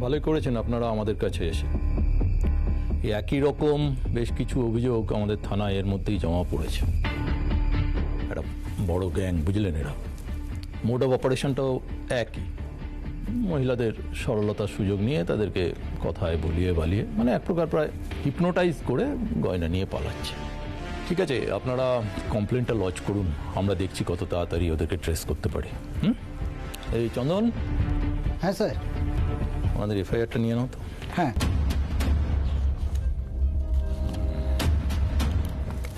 ভালোই করেছেন আপনারা আমাদের কাছে এসে। এই একই রকম বেশ কিছু অভিযোগ আমাদের থানায় এর মধ্যেই জমা পড়েছে। একটা বড় গ্যাং, বুঝলেন? এরা মোড অফ অপারেশনটাও একই। মহিলাদের সরলতার সুযোগ নিয়ে তাদেরকে কথায় বলিয়ে বালিয়ে, মানে এক প্রকার প্রায় হিপনোটাইজ করে গয়না নিয়ে পালাচ্ছে। ঠিক আছে, আপনারা কমপ্লেনটা লজ করুন, আমরা দেখছি কত তাড়াতাড়ি ওদেরকে ট্রেস করতে পারি। এই চন্দন। হ্যাঁ স্যার। আমাদের এফআইআরটা নিয়ে নাও তো। হ্যাঁ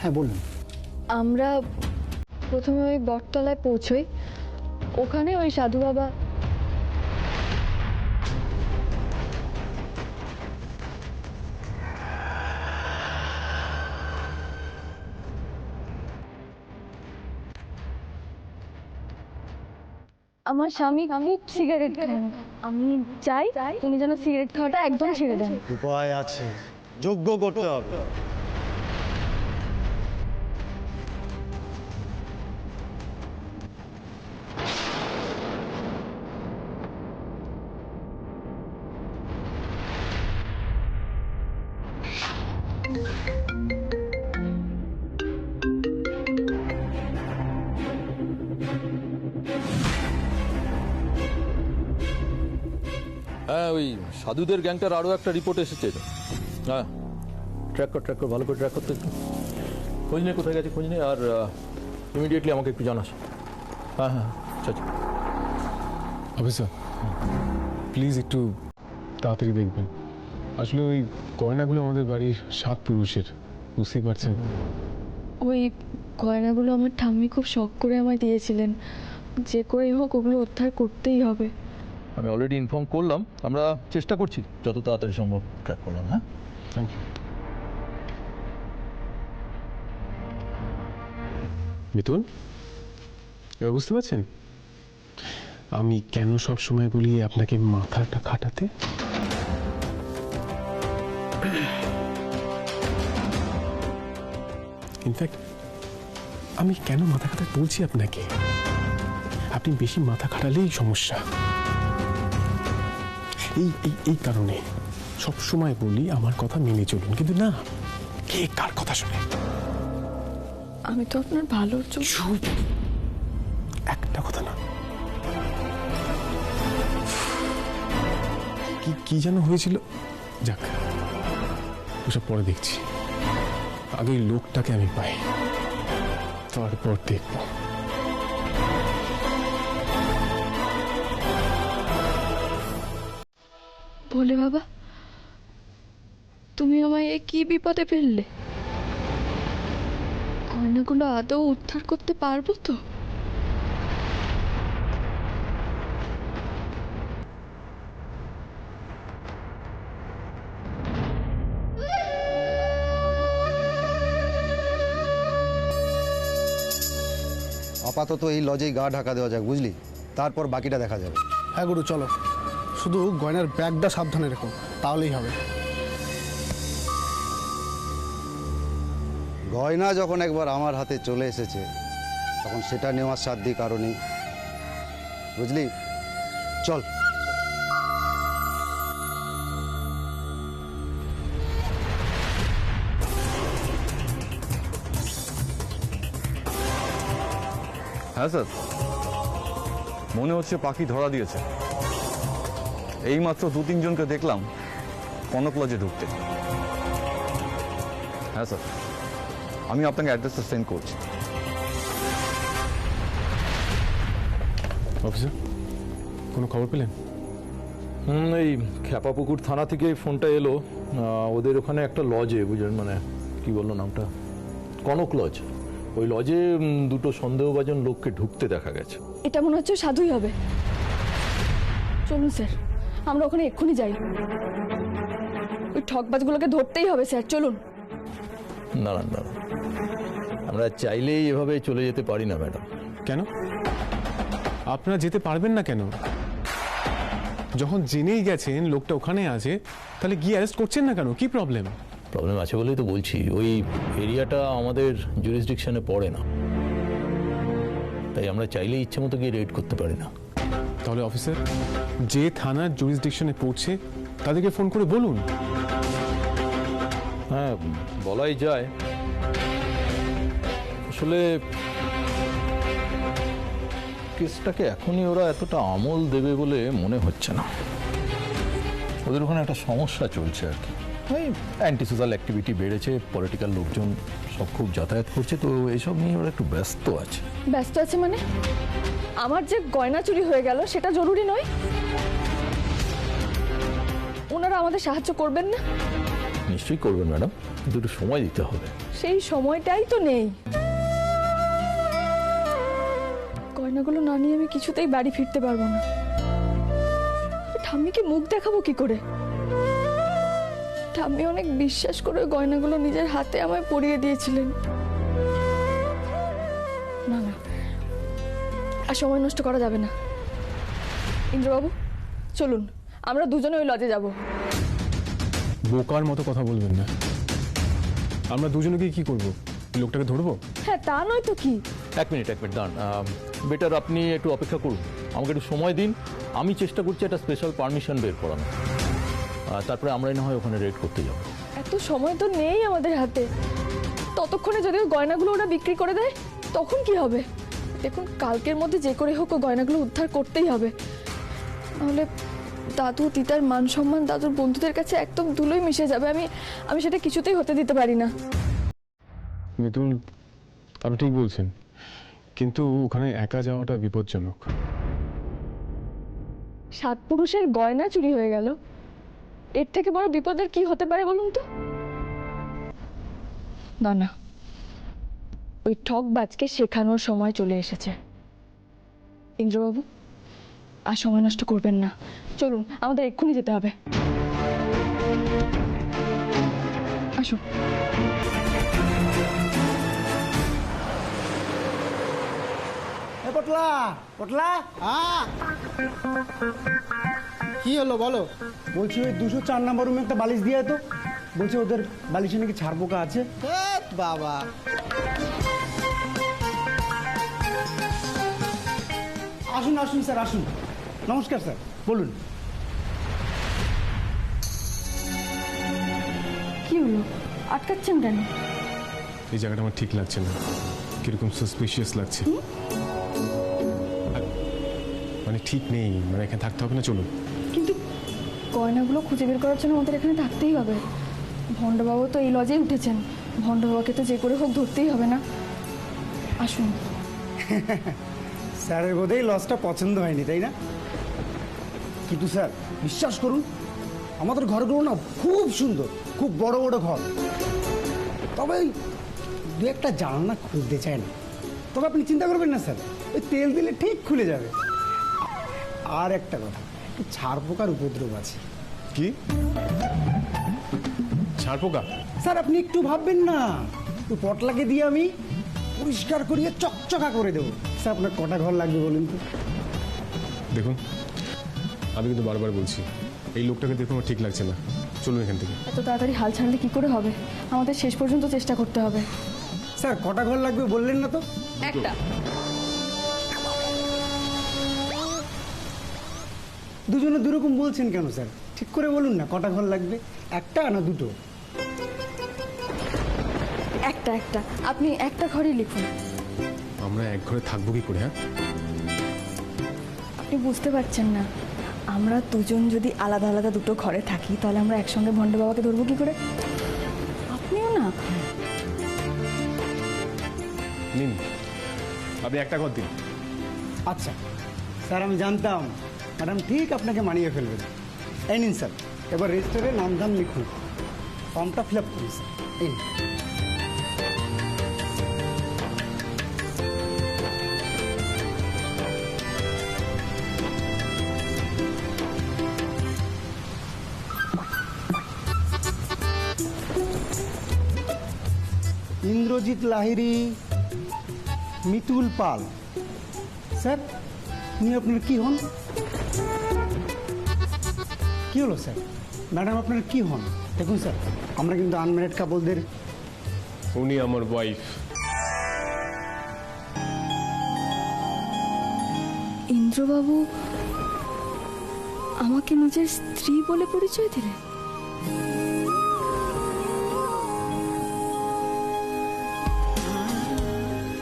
হ্যাঁ বলুন। আমরা প্রথমে ওই বটতলায় পৌঁছই, ওখানে ওই সাধু বাবা আমার স্বামী খুব সিগারেট খান। আমি চাই উনি যেন সিগারেট খাওয়াটা একদম ছেড়ে দেন। উপায় আছে, যোগ্য করতে হবে। হ্যাঁ, ওই সাধুদের গ্যাংটার আরও একটা রিপোর্ট এসেছে। হ্যাঁ, ট্র্যাক কর, ভালো করে ট্র্যাক করতে একটু খোঁজ নিয়ে কোথায় গেছে খোঁজ নিয়ে, আর ইমিডিয়েটলি আমাকে একটু জানাস। হ্যাঁ হ্যাঁ, আচ্ছা। অফিসার প্লিজ একটু তাড়াতাড়ি দেখবেন। আসলে ওই গয়নাগুলো আমাদের বাড়ির 7 পুরুষের, বুঝতেই পারছেন। ওই গয়নাগুলো আমার ঠাম্মি খুব শখ করে আমায় দিয়েছিলেন, যে করেই হোক ওগুলো উদ্ধার করতেই হবে। আমি অলরেডি ইনফর্ম করলাম, আমরা চেষ্টা করছি যত তাড়াতাড়ি সম্ভব ট্র্যাক করলাম। হ্যাঁ, থ্যাংক ইউ। মিতুল, এবার বুঝতে পারছেন আমি কেন সব সময় বলি আপনাকে মাথাটা খাটাতে? ইনফ্যাক্ট আমি কেন মাথা খাটাতে বলছি আপনাকে, আপনি বেশি মাথা খাটালেই সমস্যা। এই কারণে সব সময় বলি আমার কথা মেনে চলুন, কিন্তু না, কে কার কথা শুনে? আমি তো আপনার ভালোর জন্য। একটা কথা না, কি যেন হয়েছিল, যাক ওসব পরে দেখছি, আগে লোকটাকে আমি পাই, তারপর দেখব। বলে বাবা, তুমি আমায় এ কি বিপদে ফেললে? গয়নাগুলো আদৌ উদ্ধার করতে পারবো তো? আপাতত এই লজেই গা ঢাকা দেওয়া যাক, বুঝলি? তারপর বাকিটা দেখা যাবে। হ্যাঁ গুরু, চলো। শুধু গয়নার ব্যাগটা সাবধানে রেখো, তাহলেই হবে। গয়না যখন একবার আমার হাতে চলে এসেছে, তখন সেটা নেওয়ার সাধ্য কারণেই, বুঝলি? চল। হ্যাঁ স্যার, মনে হচ্ছে পাখি ধরা দিয়েছে। এইমাত্র 2-3 জনকে দেখলাম কনক লজে ঢুকতে। হ্যাঁ স্যার, আমি আপনাকে অ্যাড্রেসটা সেন্ড করছি। অফিসার, কোনো খবর পেলেন? এই খ্যাপাপুকুর থানা থেকে ফোনটা এলো, ওদের ওখানে একটা লজে, বুঝলেন, মানে কি বললো নামটা, কনক লজ। ওই লজে 2টো সন্দেহভাজন লোককে ঢুকতে দেখা গেছে। এটা মনে হচ্ছে সাধুই হবে। চলুন স্যার, আমরা ওখানে এক্ষুনি যাই। ওই ঠকবাজগুলোকে ধরতেই হবে স্যার, চলুন। না, আমরা চাইলেই এভাবে চলে যেতে পারি না ম্যাডাম। কেন আপনারা যেতে পারবেন না কেন? যখন জেনেই গেছেন লোকটা ওখানে আছে, তাহলে গিয়ে অ্যারেস্ট করছেন না কেন? কি প্রবলেম? প্রবলেম আছে বলেই তো বলছি, ওই এরিয়াটা আমাদের জুরিসডিকশনে পড়ে না, তাই আমরা চাইলেই ইচ্ছে মতো গিয়ে রেড করতে পারি না। তাহলে অফিসার, যে থানার জুরিসডিকশনে পড়ছে তাদেরকে ফোন করে বলুন। হ্যাঁ, বলাই যায়। আসলে কেসটাকে এখনই ওরা এতটা আমল দেবে বলে মনে হচ্ছে না। ওদের ওখানে একটা সমস্যা চলছে আর কি, ওই অ্যান্টি সোশ্যাল অ্যাক্টিভিটি বেড়েছে, পলিটিক্যাল লোকজন সব খুব যাতায়াত করছে, তো এইসব নিয়ে ওরা একটু ব্যস্ত আছে। ব্যস্ত আছে মানে? আমার যে গয়না চুরি হয়ে গেল সেটা জরুরি নয়? ওনারা আমাদের সাহায্য করবেন না? নিশ্চয়ই করবেন ম্যাডাম, কিন্তু একটু সময় দিতে হবে। সেই সময়টাই তো নেই। গয়নাগুলো না নিয়ে আমি কিছুতেই বাড়ি ফিরতে পারবো না। ঠাম্মিকে মুখ দেখাবো কি করে? ঠাম্মি অনেক বিশ্বাস করে ওই গয়নাগুলো নিজের হাতে আমায় পরিয়ে দিয়েছিলেন। না না, আর সময় নষ্ট করা যাবে না। ইন্দ্রবাবু চলুন, আমরা দুজনে ওই লজে যাব। বোকার মতো কথা বলবেন না। আমরা দুজনকে কি করব? লোকটাকে ধরবো? হ্যাঁ, তা নয় তো কি। এক মিনিট দাঁড়ান। বেটার আপনি একটু অপেক্ষা করুন, আমাকে একটু সময় দিন। আমি চেষ্টা করছি একটা স্পেশাল পারমিশন বের করানো, তারপরে আমরাই না হয় ওখানে রেড করতে যাব। এত সময় তো নেই আমাদের হাতে। ততক্ষণে যদি ওই গয়নাগুলো ওরা বিক্রি করে দেয় তখন কি হবে? দেখুন, কালকের মধ্যে যে করে হোক ওই গয়নাগুলো উদ্ধার করতেই হবে, নাহলে দাদু দিদার মান সম্মান, দাদুর বন্ধুদের কাছে একদম ধুলোই মিশে যাবে। আমি সেটা কিছুতেই হতে দিতে পারি না। মিতুল, আপনি ঠিক বলছেন, কিন্তু ওখানে একা যাওয়াটা বিপজ্জনক। 7 পুরুষের গয়না চুরি হয়ে গেল, এর থেকে বড় বিপদের কি হতে পারে বলুন তো? না না, ওই ঠকবাজকে শেখানোর সময় চলে এসেছে। ইন্দ্রবাবু, আর সময় নষ্ট করবেন না, চলুন, আমাদের এক্ষুনি যেতে হবে। আসুন। পটলা পটলা, কি হলো বলো? বলছি ওই 204 নম্বর রুমে একটা বালিশ দিয়ে তো, বলছে ওদের বালিশে নাকি ছাড় পোকা আছে। বাবা, আসুন আসুন স্যার, আসুন। নমস্কার স্যার, বলুন। কি হলো, আটকাচ্ছেন কেন? এই জায়গাটা আমার ঠিক লাগছে না, কিরকম সাসপিশিয়াস লাগছে। মানে ঠিক নেই, মানে এখানে থাকতে হবে না, চলুন। কিন্তু গয়নাগুলো খুঁজে বের করার জন্য আমাদের এখানে থাকতেই হবে। ভণ্ডবাবু তো এই লজেই উঠেছেন, ভণ্ডবাবুকে তো যে করে হোক ধরতেই হবে না? আসুন। স্যারের বোধহয় লসটা পছন্দ হয়নি, তাই না? কিন্তু স্যার বিশ্বাস করুন, আমাদের ঘরগুলো না খুব সুন্দর, খুব বড় বড় ঘর। তবে ওই 2-1টা জানলা খুলতে চায় না। তবে আপনি চিন্তা করবেন না স্যার, ওই তেল দিলে ঠিক খুলে যাবে। আর একটা কথা, একটু ছাড় পোকার উপদ্রব আছে। কি ছাড় পোকা? স্যার আপনি একটু ভাববেন না, তো পটলাকে দিয়ে আমি পরিষ্কার করিয়ে চকচকা করে দেবো। স্যার আপনার কটা ঘর লাগবে বলুন তো? দেখুন, আমি কিন্তু বারবার বলছি, এই লোকটাকে দেখুন আমার ঠিক লাগছে না, চলুন এখান থেকে। এত তাড়াতাড়ি হাল ছাড়লে কি করে হবে? আমাদের শেষ পর্যন্ত চেষ্টা করতে হবে। স্যার কটা ঘর লাগবে বললেন না তো? একটা। দুজনে দুরকম বলছেন কেন স্যার? ঠিক করে বলুন না, কটা ঘর লাগবে, একটা না দুটো? একটা। আপনি একটা ঘরই লিখুন। আমরা এক ঘরে থাকবো কি করে? হ্যাঁ, আপনি বুঝতে পারছেন না, আমরা দুজন যদি আলাদা আলাদা দুটো ঘরে থাকি তাহলে আমরা একসঙ্গে ভণ্ড বাবাকে ধরবো কি করে? আপনিও না। নিন, আপনি একটা ঘর দিন। আচ্ছা স্যার, আমি জানতাম ম্যাডাম ঠিক আপনাকে মানিয়ে ফেলবেন। এই নিন স্যার, এবার রেজিস্টারে নাম ধাম লিখুন, ফর্মটা ফিল আপ করুন স্যার। এই নিন। ইন্দ্রজিৎ লাহিড়ী, মিতুল পাল। স্যার উনি আপনার কি হন? কি হলো স্যার? ম্যাডাম আপনার কি হন? দেখুন স্যার, আমরা কিন্তু আনম্যারিড কাপলদের। উনি আমার ওয়াইফ। ইন্দ্রবাবু আমাকে নিজের স্ত্রী বলে পরিচয় দিলে?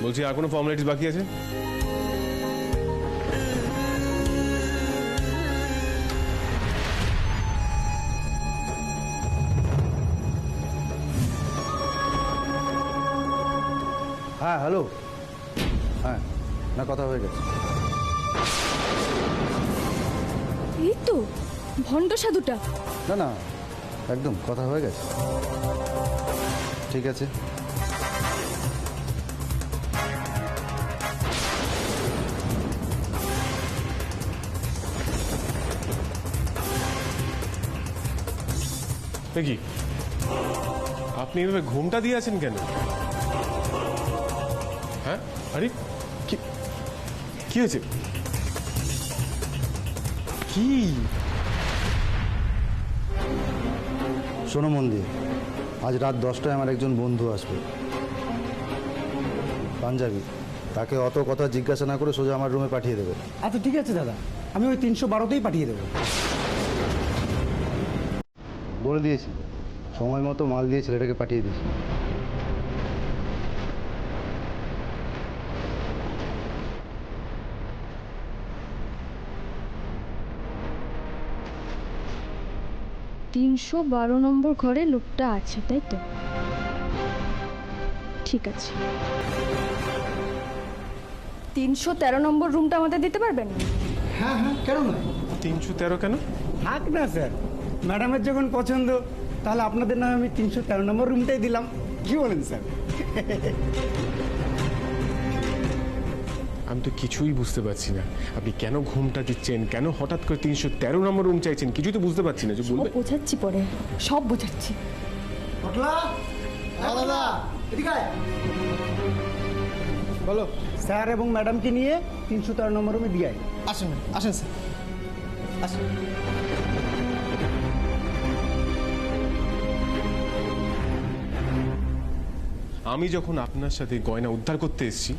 বলছি আর কোনো ফর্মালিটিস বাকি আছে? হ্যাঁ হ্যালো, হ্যাঁ না কথা হয়ে গেছে। এই তো ভণ্ড সাধুটা। না না একদম কথা হয়ে গেছে। ঠিক আছে, কি আপনি এভাবে ঘুমটা দিয়ে আছেন কেন? হ্যাঁ আরে কি কি হয়েছে? কি শোনো মন দিয়ে, আজ রাত 10টায় আমার একজন বন্ধু আসবে, পাঞ্জাবি। তাকে অত কথা জিজ্ঞাসা না করে সোজা আমার রুমে পাঠিয়ে দেবে। আচ্ছা ঠিক আছে দাদা, আমি ওই 312তেই পাঠিয়ে দেবো। বলে দিয়েছি, সময় মতো মাল দিয়ে ছেলেটাকে পাঠিয়ে দিয়েছি। তিনশো 12 নম্বর ঘরে লোকটা আছে, তাই তো? ঠিক আছে। 313 নম্বর রুমটা আমাদের দিতে পারবেন? হ্যাঁ হ্যাঁ, কেন নয়? 313 কেন? থাক না স্যার, ম্যাডামের যখন পছন্দ, তাহলে আপনাদের নামে আমি 313 নম্বর রুমটাই দিলাম। কি বলেন স্যার? আমি তো কিছুই বুঝতে পারছি না, আপনি কেন ঘুমটা দিচ্ছেন, কেন হঠাৎ করে 313 নম্বর রুম চাইছেন, কিছুই তো বুঝতে পারছি না। যে বলবে বোঝাচ্ছি পরে, সব বোঝাচ্ছি। পটলা, হ্যাঁ দাদা, এদিকে আয়। বলো, স্যার এবং ম্যাডামকে নিয়ে 313 নম্বর রুমে দিয়ে আয়। আসেন আসেন স্যার, আসেন। আমি যখন আপনার সাথে গয়না উদ্ধার করতে এসেছি,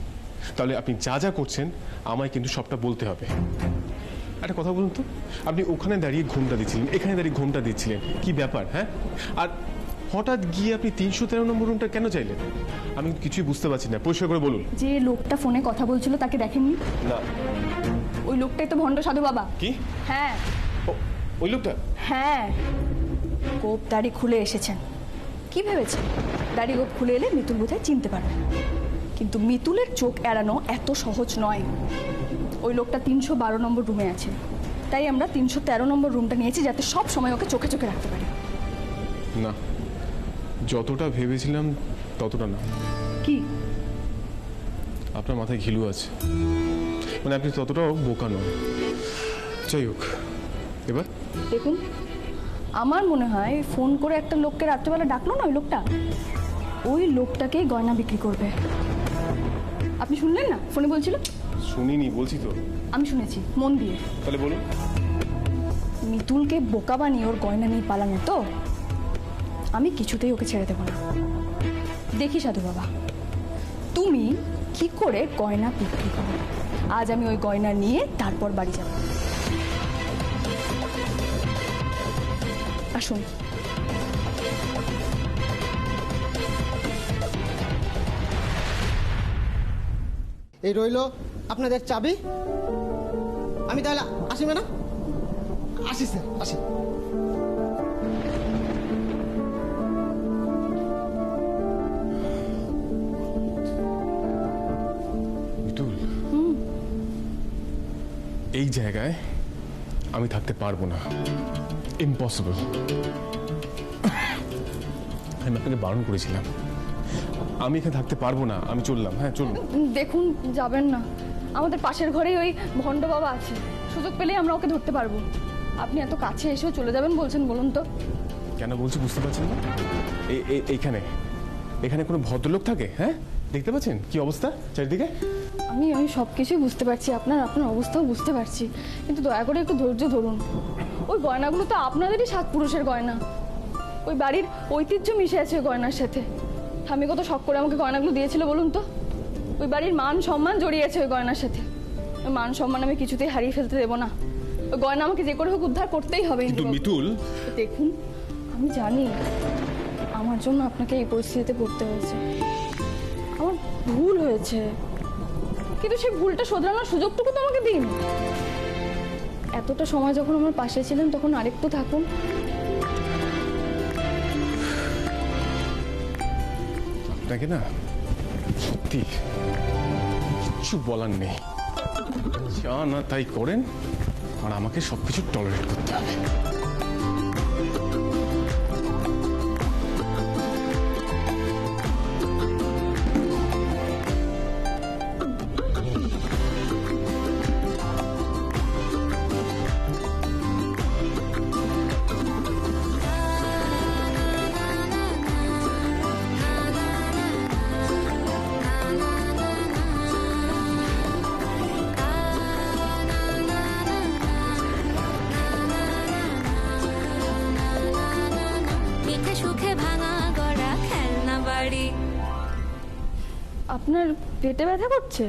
তাহলে আপনি যা যা করছেন আমায় কিন্তু সবটা বলতে হবে। একটা কথা বলুন তো, আপনি ওখানে দাঁড়িয়ে ঘুমটা দিচ্ছিলেন, এখানে দাঁড়িয়ে ঘুমটা দিচ্ছিলেন, কি ব্যাপার? হ্যাঁ, আর হঠাৎ গিয়ে আপনি 313 নম্বর রুমটা কেন চাইলেন? আমি কিছুই বুঝতে পারছি না, পরিষ্কার করে বলুন। যে লোকটা ফোনে কথা বলছিল তাকে দেখেননি? না। ওই লোকটাই তো ভণ্ড সাধু বাবা। কি? হ্যাঁ ওই লোকটা? হ্যাঁ, গোপ দাড়ি খুলে এসেছেন। কি ভেবেছেন দাড়ি গোপ খুলে এলে মিতুল বোধহয় চিনতে পারবে, কিন্তু মিতুলের চোখ এড়ানো এত সহজ নয়। ওই লোকটা 312 নম্বর রুমে আছে, তাই আমরা 313 নম্বর রুমটা নিয়েছি, যাতে সব সময় ওকে চোখে চোখে রাখতে পারি। না, যতটা ভেবেছিলাম ততটা না। কি? আপনার মাথায় ঘিলু আছে, মানে আপনি ততটাও বোকা নন। যাই হোক, এবার দেখুন, আমার মনে হয় ফোন করে একটা লোককে রাত্রেবেলা ডাকলো না, ওই লোকটাকেই গয়না বিক্রি করবে। আপনি শুনলেন না ফোনে বলছিল? শুনিনি, বলছি তো। আমি শুনেছি, মন দিয়ে। তাহলে বলুন। মিতুলকে বোকা বানিয়ে ওর গয়না নিয়ে পালানো তো? আমি কিছুতেই ওকে ছেড়ে দেবো না। দেখি সাধু বাবা, তুমি কি করে গয়না বিক্রি করো। আজ আমি ওই গয়না নিয়ে তারপর বাড়ি যাব। আসুন। এই রইল আপনাদের চাবি। আমি তাহলে আসি ম্যাডাম। আসি স্যার, আসি। মিতুল, এই জায়গায় আমি থাকতে পারবো না, ইম্পসিবল। আমি আপনাকে বারণ করেছিলাম, আমি এখানে থাকতে পারবো না, আমি চললাম। হ্যাঁ চলুন। দেখুন, যাবেন না। আমাদের পাশের ঘরেই ওই ভণ্ড বাবা আছে, সুযোগ পেলেই আমরা ওকে ধরতে পারবো। আপনি এত কাছে এসেও চলে যাবেন বলছেন, বলুন তো? কেন বলছি বুঝতে পারছেন না? এইখানে এখানে কোনো ভদ্রলোক থাকে? হ্যাঁ, দেখতে পাচ্ছেন কি অবস্থা চারিদিকে? আমি সব কিছুই বুঝতে পারছি, আপনার অবস্থাও বুঝতে পারছি, কিন্তু দয়া করে একটু ধৈর্য ধরুন। ওই গয়নাগুলো তো আপনাদেরই 7 পুরুষের গয়না। ওই বাড়ির ঐতিহ্য মিশে আছে ওই গয়নার সাথে। আমি কত শখ করে আমাকে গয়নাগুলো দিয়েছিল বলুন তো? ওই বাড়ির মান সম্মান জড়িয়ে আছে ওই গয়নার সাথে। ওই মান সম্মান আমি কিছুতেই হারিয়ে ফেলতে দেবো না। ওই গয়না আমাকে যে করে হোক উদ্ধার করতেই হবে কিন্তু ইন্দ্রবাবু। মিতুল, দেখুন, আমি জানি আমার জন্য আপনাকে এই পরিস্থিতিতে পড়তে হয়েছে, আমার ভুল হয়েছে, কিন্তু সেই ভুলটা শোধরানোর সুযোগটুকু তো আমাকে দিন। এতটা সময় যখন আমার পাশে ছিলেন তখন আরেকটু থাকুন। আপনাকে না সত্যি কিছু বলার নেই, যা না তাই করেন, আর আমাকে সবকিছু টলারেট করতে হবে। মিঠে সুখে ভাঙা গড়া খেলনা বাড়ি। আপনার পেটে ব্যথা করছে?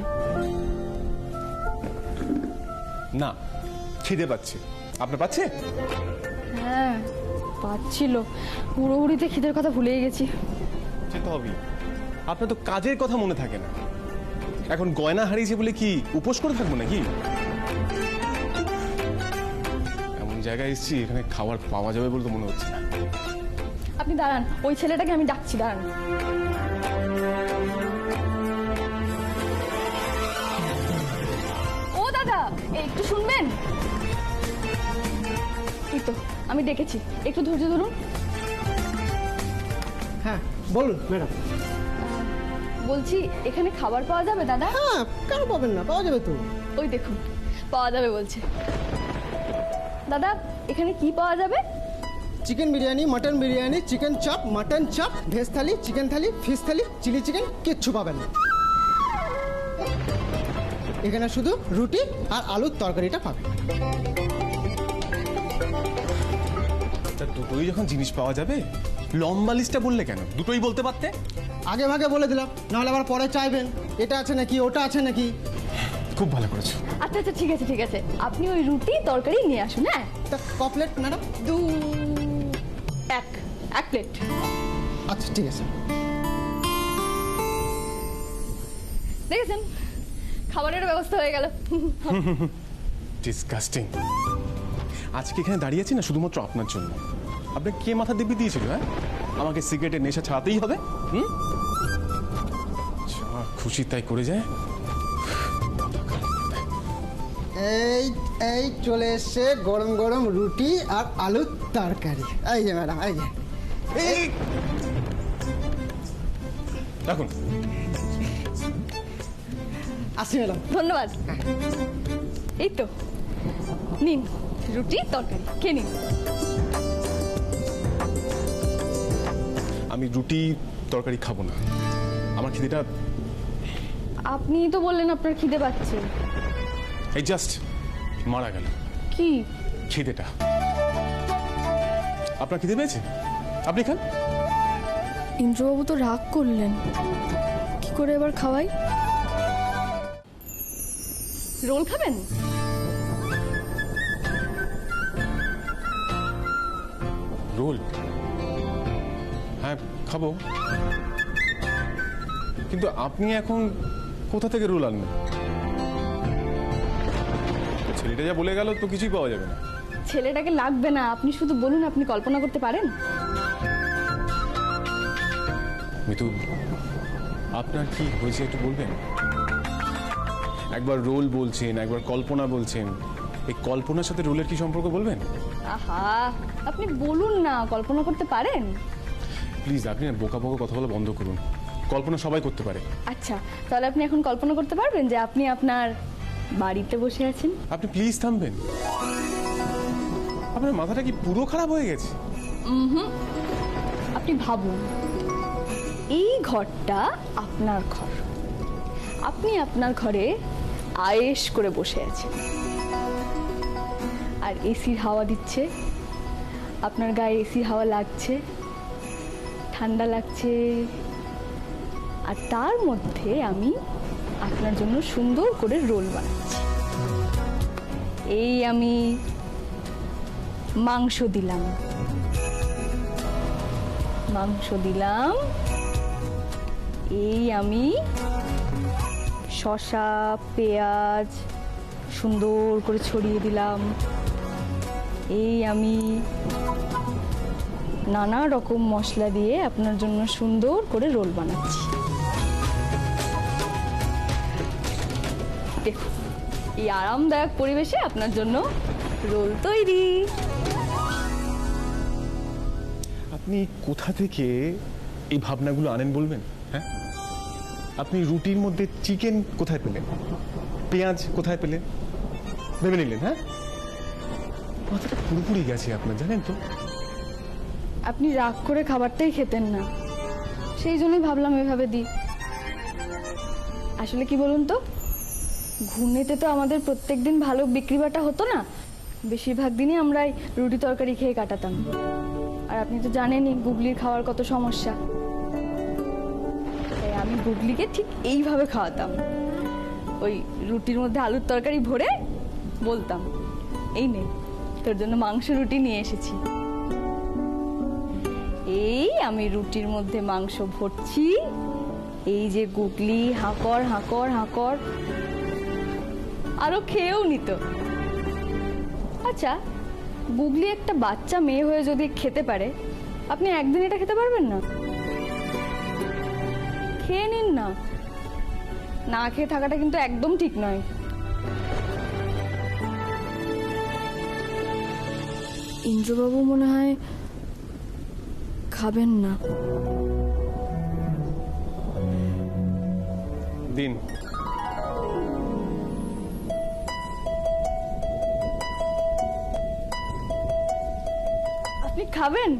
না, খিদে পাচ্ছে। আপনার পাচ্ছে? হ্যাঁ, পাচ্ছিল। হুড়োহুড়িতে খিদের কথা ভুলেই গেছি। সে তো হবেই, আপনার তো কাজের কথা মনে থাকে না। এখন গয়না হারিয়েছে বলে কি উপোস করে থাকবো নাকি? এমন জায়গায় এসেছি এখানে খাবার পাওয়া যাবে বলে তো মনে হচ্ছে না। আপনি দাঁড়ান, ওই ছেলেটাকে আমি ডাকছি, দাঁড়ান। ও দাদা, একটু শুনবেন? এই তো আমি ডেকেছি, একটু ধৈর্য ধরুন। হ্যাঁ বলুন ম্যাডাম। বলছি, এখানে খাবার পাওয়া যাবে দাদা? হ্যাঁ, কেন পাবেন না, পাওয়া যাবে তো। ওই দেখুন, পাওয়া যাবে বলছে। দাদা, এখানে কি পাওয়া যাবে? Chicken biryani, mutton biryani, chicken chop, mutton chop, veg thali, chicken thali, fish thali, chilli chicken, কিচ্ছু পাবেন না। এখানে শুধু রুটি আর আলুর তরকারিটা পাবেন। তা দুটোই যখন জিনিস পাওয়া যাবে, লম্বা লিস্টটা বললে কেন? দুটোই বলতে পারতে। আগে ভাগে বলে দিলাম, নাহলে আবার পরে চাইবেন এটা আছে নাকি ওটা আছে নাকি। খুব ভালো করেছো। আচ্ছা আচ্ছা, ঠিক আছে ঠিক আছে, আপনি ওই রুটি তরকারি নিয়ে আসুন। হ্যাঁ, তা কপলেট ম্যাডাম? এক প্লেট। আচ্ছা ঠিক আছে। দেখেছেন, খাবারের ব্যবস্থা হয়ে গেল। ডিসকাস্টিং। আজকে এখানে দাঁড়িয়ে আছি না শুধুমাত্র আপনার জন্য। আপনাকে কে মাথা দিব্যি দিয়েছিল? হ্যাঁ, আমাকে সিগারেটের নেশা ছাড়াতেই হবে। যা খুশি তাই করে যায়। এই এই চলে এসছে গরম গরম রুটি আর আলুর তরকারি। এই যে ম্যাডাম, এই যে। এই দেখুন, আসি ম্যাডাম। ধন্যবাদ। এই তো নিন রুটি তরকারি, খেয়ে নিন। আমি রুটি তরকারি খাবো না, আমার খিদেটা। আপনি তো বললেন আপনার খিদে পাচ্ছে। এই জাস্ট মারা গেল কি খিদেটা। আপনার খিদে পেয়েছে? আপনি খান। ইন্দ্রবাবু তো রাগ করলেন, কি করে এবার খাওয়াই? রোল খাবেন? রোল? হ্যাঁ খাবো, কিন্তু আপনি এখন কোথা থেকে রোল আনবেন? ছেলেটা যা বলে গেল তো কিছুই পাওয়া যাবে না। ছেলেটাকে লাগবে না, আপনি শুধু বলুন আপনি কল্পনা করতে পারেন। মিতু, আপনার কি হয়েছে একটু বলবেন? একবার রোল বলছেন, একবার কল্পনা বলছেন। এই কল্পনার সাথে রোলের কি সম্পর্ক বলবেন? আহা, আপনি বলুন না কল্পনা করতে পারেন। প্লিজ আপনি না বোকা বোকা কথা বলা বন্ধ করুন। কল্পনা সবাই করতে পারে। আচ্ছা, তাহলে আপনি এখন কল্পনা করতে পারবেন যে আপনি আপনার বাড়িতে বসে আছেন? আপনি প্লিজ থামবেন। আপনার মাথাটা কি পুরো খারাপ হয়ে গেছে? আপনি ভাবুন, এই ঘরটা আপনার ঘর, আপনি আপনার ঘরে আয়েশ করে বসে আছেন, আর এসির হাওয়া দিচ্ছে, আপনার গায়ে এসির হাওয়া লাগছে, ঠান্ডা লাগছে, আর তার মধ্যে আমি আপনার জন্য সুন্দর করে রোল বানাচ্ছি। এই আমি মাংস দিলাম, এই আমি শসা পেঁয়াজ সুন্দর করে ছড়িয়ে দিলাম, এই আমি নানা রকম মশলা দিয়ে আপনার জন্য সুন্দর করে রোল বানাচ্ছি। দেখুন, এই আরামদায়ক পরিবেশে আপনার জন্য রোল তৈরি। আপনি কোথা থেকে এই ভাবনাগুলো আনেন বলবেন? হ্যাঁ, আপনি রুটির মধ্যে চিকেন কোথায় পেলেন, পেঁয়াজ কোথায় পেলেন ভেবে নিলেন? হ্যাঁ, মাথাটা পুরোপুরি গেছে আপনার, জানেন তো। আপনি রাগ করে খাবারটাই খেতেন না, সেই জন্যই ভাবলাম এভাবে দিই। আসলে কি বলুন তো, ঘূর্ণিতে তো আমাদের প্রত্যেকদিন ভালো বিক্রি বাটা হতো না, বেশিরভাগ দিনই আমরা রুটি তরকারি খেয়ে কাটাতাম। আর আপনি তো জানেনই গুগলির খাওয়ার কত সমস্যা, তাই আমি গুগলিকে ঠিক এইভাবে খাওয়াতাম। ওই রুটির মধ্যে আলুর তরকারি ভরে বলতাম, এই নে তোর জন্য মাংস রুটি নিয়ে এসেছি। এই আমি রুটির মধ্যে মাংস ভরছি, এই যে গুগলি হাঁকর হাঁকর হাঁকর, আরো খেয়েও নিত। আচ্ছা, গুগলি একটা বাচ্চা মেয়ে হয়ে যদি খেতে পারে, আপনি একদিন এটা খেতে পারবেন না? খেয়ে নিন না, না খেয়ে থাকাটা কিন্তু একদম ঠিক নয়। ইন্দ্রবাবু মনে হয় খাবেন না। দিন। আপনি খাবেন?